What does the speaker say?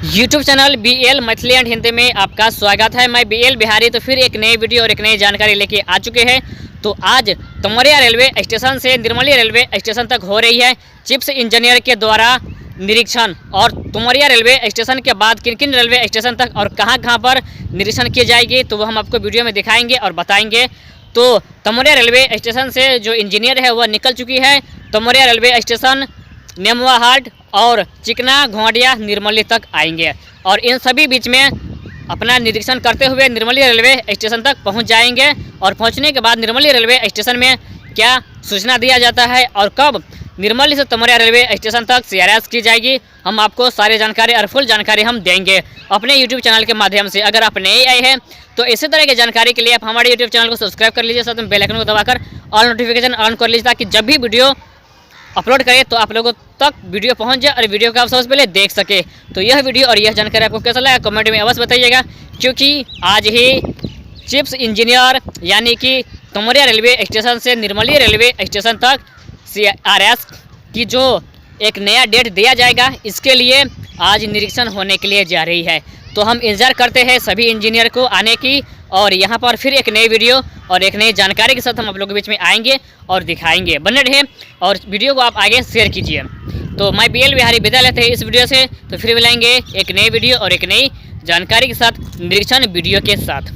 YouTube channel BL Maithili and Hindi में आपका स्वागत है। मैं BL बिहारी तो फिर एक नई वीडियो और एक नई जानकारी लेके आ चुके हैं। तो आज तमरिया रेलवे स्टेशन से निर्मली रेलवे स्टेशन तक हो रही है चिप्स इंजीनियर के द्वारा निरीक्षण, और तुमरिया रेलवे स्टेशन के बाद किन किन रेलवे स्टेशन तक और कहां पर निरीक्षण की जाएगी तो वो हम आपको वीडियो में दिखाएंगे और बताएंगे। तो तमरिया रेलवे स्टेशन से जो इंजीनियर है वह निकल चुकी है। तमरिया रेलवे स्टेशन, नेमुआहाट और चिकना घोड़िया निर्मली तक आएंगे और इन सभी बीच में अपना निरीक्षण करते हुए निर्मली रेलवे स्टेशन तक पहुंच जाएंगे। और पहुंचने के बाद निर्मली रेलवे स्टेशन में क्या सूचना दिया जाता है और कब निर्मली से तमरिया रेलवे स्टेशन तक CRS की जाएगी, हम आपको सारी जानकारी और फुल जानकारी हम देंगे अपने YouTube चैनल के माध्यम से। अगर आप नए आए हैं तो इसी तरह की जानकारी के लिए आप हमारे YouTube चैनल को सब्सक्राइब कर लीजिए, साथ में बेल आइकन को दबाकर ऑल नोटिफिकेशन ऑन कर लीजिए ताकि जब भी वीडियो अपलोड करें तो आप लोगों तक वीडियो पहुंच जाए और वीडियो को आप सबसे पहले देख सके। तो यह वीडियो और यह जानकारी आपको कैसा लगा कमेंट में अवश्य बताइएगा, क्योंकि आज ही चिप्स इंजीनियर यानी कि तमरिया रेलवे स्टेशन से निर्मली रेलवे स्टेशन तक CRS की जो एक नया डेट दिया जाएगा, इसके लिए आज निरीक्षण होने के लिए जा रही है। तो हम इंतज़ार करते हैं सभी इंजीनियर को आने की, और यहाँ पर फिर एक नई वीडियो और एक नई जानकारी के साथ हम आप लोगों के बीच में आएंगे और दिखाएंगे। बने रहे और वीडियो को आप आगे शेयर कीजिए। तो मैं BL बिहारी विदा लेते हैं इस वीडियो से, तो फिर मिलेंगे एक नई वीडियो और एक नई जानकारी के साथ, निरीक्षण वीडियो के साथ।